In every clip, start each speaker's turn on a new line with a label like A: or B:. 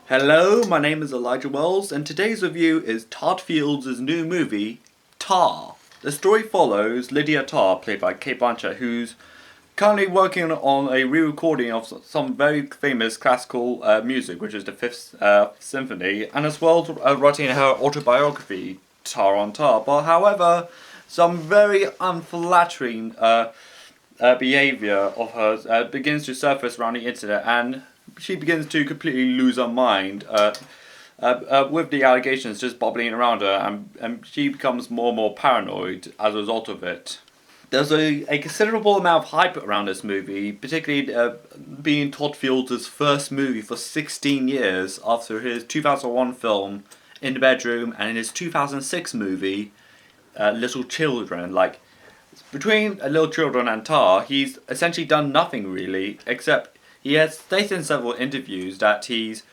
A: Hello, my name is Elijah Wells, and today's review is Todd Fields' new movie, Tar. The story follows Lydia Tar, played by Kate Blanchett, who's currently working on a re-recording of some very famous classical music, which is the Fifth Symphony, and as well writing her autobiography, Tar on Tar. But however, some very unflattering behaviour of hers begins to surface around the internet, and she begins to completely lose her mind with the allegations just bubbling around her, and she becomes more and more paranoid as a result of it. There's a considerable amount of hype around this movie, particularly being Todd Fields' first movie for 16 years after his 2001 film In the Bedroom and in his 2006 movie Little Children. Like, between Little Children and Tar, he's essentially done nothing really, except he has stated in several interviews that he's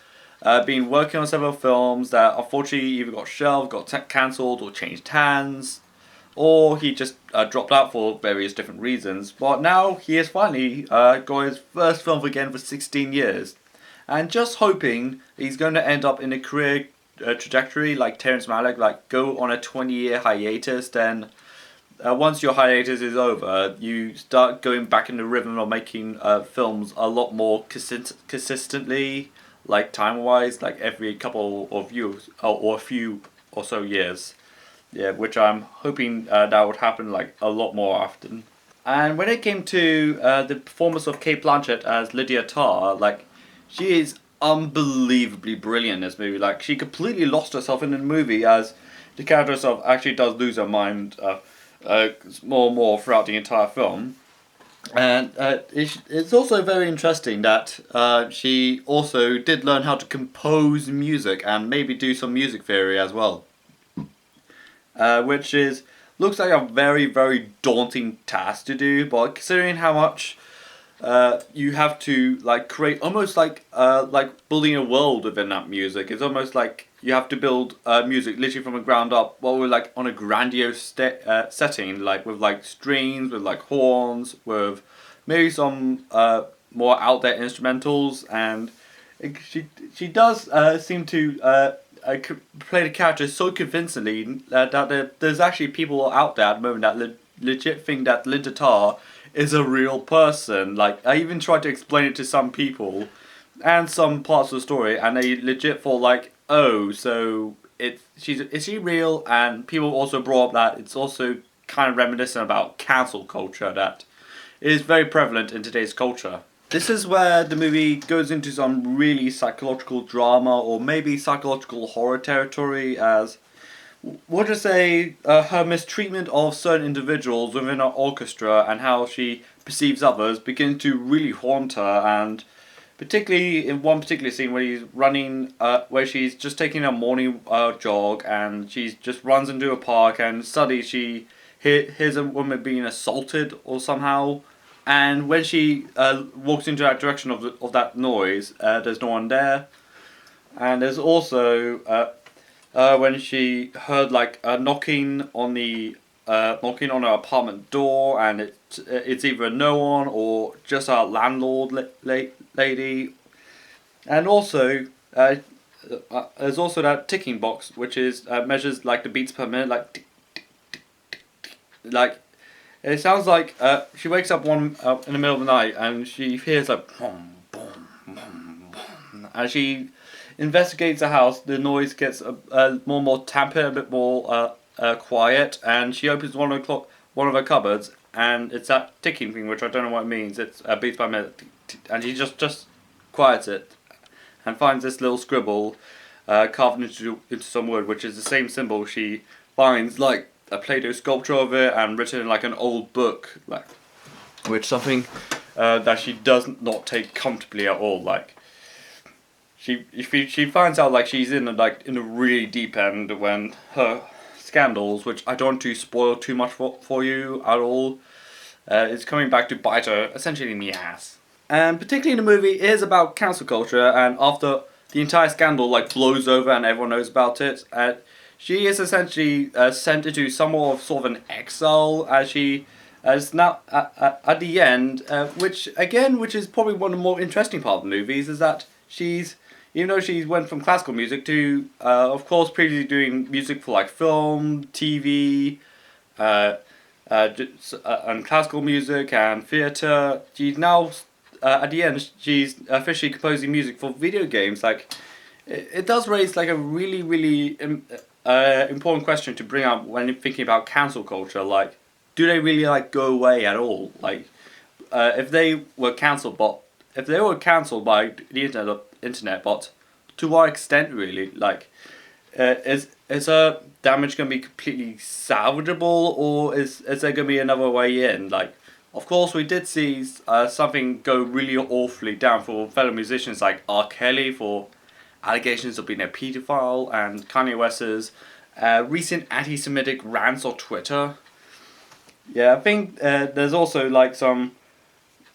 A: been working on several films that unfortunately either got shelved, got cancelled, or changed hands, or he just dropped out for various different reasons. But now he has finally got his first film again for 16 years. And just hoping he's going to end up in a career trajectory like Terrence Malick, like go on a 20-year hiatus, then once your hiatus is over, you start going back in the rhythm of making films a lot more consistently, like time-wise, like every couple of years, or a few or so years. Yeah, which I'm hoping that would happen like a lot more often. And when it came to the performance of Kate Blanchett as Lydia Tar, like, she is unbelievably brilliant in this movie. Like, she completely lost herself in the movie, as the character herself actually does lose her mind more and more throughout the entire film. And it's also very interesting that she also did learn how to compose music and maybe do some music theory as well. Which looks like a very, very daunting task to do, but considering how much you have to like create, almost like building a world within that music. It's almost like you have to build music literally from the ground up, but we're like on a grandiose setting, like with like strings, with like horns, with maybe some more out there instrumentals, and she does seem to play the character so convincingly that there's actually people out there at the moment that legit think that Lydia Tar is a real person. Like, I even tried to explain it to some people and some parts of the story, and they legit thought like, oh, so is she real? And people also brought up that it's also kind of reminiscent about cancel culture that is very prevalent in today's culture. This is where the movie goes into some really psychological drama, or maybe psychological horror territory, as we'll just say her mistreatment of certain individuals within her orchestra and how she perceives others begins to really haunt her. And particularly in one particular scene where he's running, where she's just taking a morning jog, and she just runs into a park, and suddenly she hears a woman being assaulted or somehow. And when she walks into that direction of that noise, there's no one there. And there's also when she heard like a knocking on her apartment door, and it's either no one or just our landlord lady. And also there's also that ticking box, which is measures like the beats per minute, like tick, tick, tick, tick, tick. Like, it sounds like she wakes up in the middle of the night, and she hears like boom, boom, boom, boom. As she investigates the house, the noise gets more and more tempered, a bit more quiet, and she opens one of her cupboards, and it's that ticking thing, which I don't know what it means. It's beats by minute, and she just quiets it, and finds this little scribble carved into some wood, which is the same symbol she finds like a Play-Doh sculpture of it, and written in like an old book, like, which something that she does not take comfortably at all. Like, she finds out like she's in a really deep end when her scandals, which I don't want to spoil too much for you at all, is coming back to bite her essentially in the ass. And particularly the movie is about cancel culture, and after the entire scandal like blows over and everyone knows about it, she is essentially sent into somewhat of sort of an exile, as she as now at the end, which is probably one of the more interesting parts of the movies, is that she's even though she went from classical music to, of course, previously doing music for like film, TV, and classical music and theatre, she's now, at the end, she's officially composing music for video games. Like, it does raise like a really important question to bring up when thinking about cancel culture. Like, do they really like go away at all? Like, if they were cancelled, by the internet, but to what extent really? Like, is a damage going to be completely salvageable, or is there going to be another way in? Like, of course, we did see something go really awfully down for fellow musicians like R. Kelly for allegations of being a paedophile, and Kanye West's recent anti-Semitic rants on Twitter. Yeah, I think there's also like some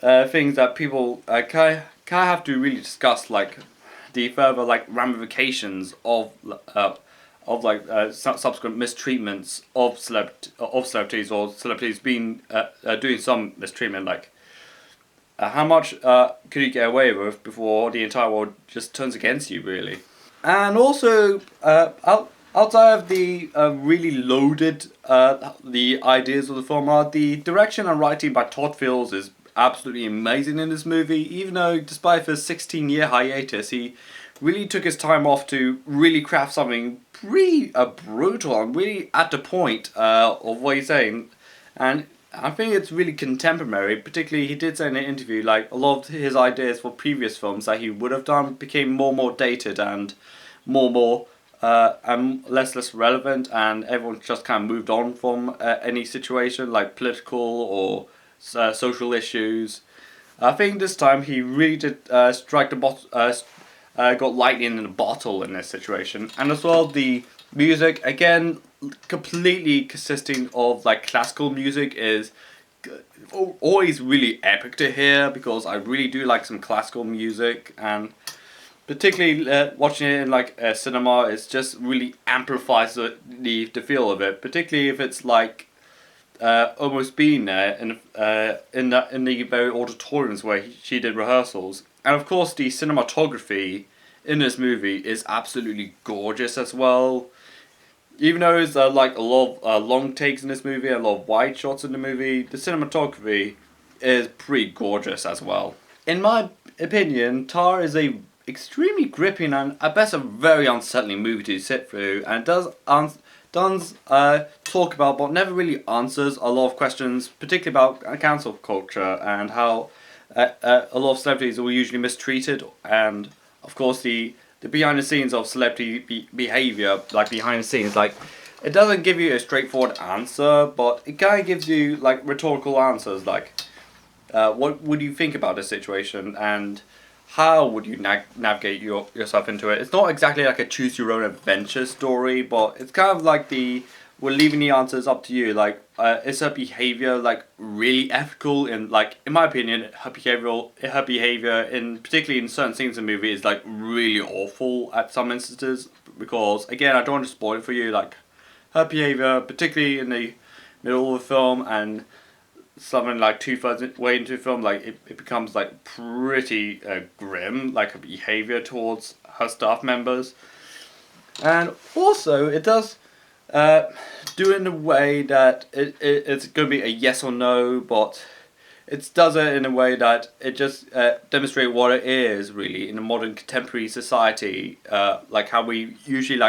A: things that people kind of have to really discuss, like the further like ramifications of subsequent mistreatments of celebrities, or celebrities being doing some mistreatment. Like, how much could you get away with before the entire world just turns against you, really? And also, outside of the really loaded the ideas of the film are, the direction and writing by Todd Fields is absolutely amazing in this movie. Even though, despite his 16-year hiatus, he really took his time off to really craft something pretty brutal and really at the point of what he's saying. And I think it's really contemporary. Particularly, he did say in an interview, like, a lot of his ideas for previous films that he would have done became more and more dated and more and less relevant, and everyone just kind of moved on from any situation like political or social issues. I think this time he really did strike the got lightning in a bottle in this situation. And as well, the music, again, completely consisting of like classical music, is always really epic to hear, because I really do like some classical music, and particularly watching it in like a cinema, it just really amplifies the feel of it. Particularly if it's like almost being there in the very auditoriums where she did rehearsals. And of course, the cinematography in this movie is absolutely gorgeous as well. Even though there's like a lot of long takes in this movie, a lot of wide shots in the movie, the cinematography is pretty gorgeous as well. In my opinion, Tar is a extremely gripping and at best a very unsettling movie to sit through, and does talk about but never really answers a lot of questions, particularly about cancel culture and how a lot of celebrities are usually mistreated, and of course the behind the scenes of celebrity behaviour, like behind the scenes. Like, it doesn't give you a straightforward answer, but it kind of gives you like rhetorical answers, like what would you think about this situation, and how would you navigate yourself into it? It's not exactly like a choose your own adventure story, but it's kind of like we're leaving the answers up to you. Like, is her behavior like really ethical? In like, in my opinion, her behavior in particularly in certain scenes in the movie is like really awful at some instances. Because again, I don't want to spoil it for you. Like, her behavior, particularly in the middle of the film and something like 2/3 way into the film, like it becomes like pretty grim, like her behavior towards her staff members. And also it does do it in a way that it's going to be a yes or no, but it does it in a way that it just demonstrates what it is really in a modern contemporary society, like how we usually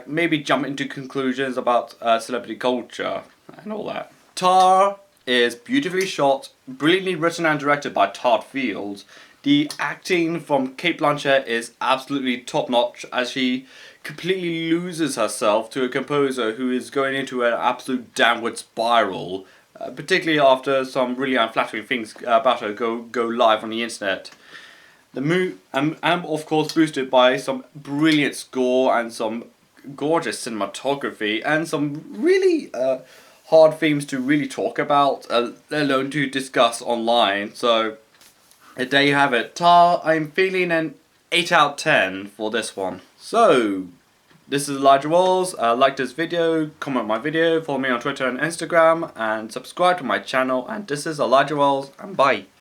A: maybe jump into conclusions about celebrity culture and all that. Tar is beautifully shot, brilliantly written and directed by Todd Fields. The acting from Cate Blanchett is absolutely top notch, as she completely loses herself to a composer who is going into an absolute downward spiral, particularly after some really unflattering things about her go live on the internet. And of course boosted by some brilliant score and some gorgeous cinematography and some really hard themes to really talk about, let alone to discuss online. So there you have it. Tar, I'm feeling an 8 out of 10 for this one. So, this is Elijah Walls. Like this video, comment my video, follow me on Twitter and Instagram, and subscribe to my channel. And this is Elijah Walls, and bye.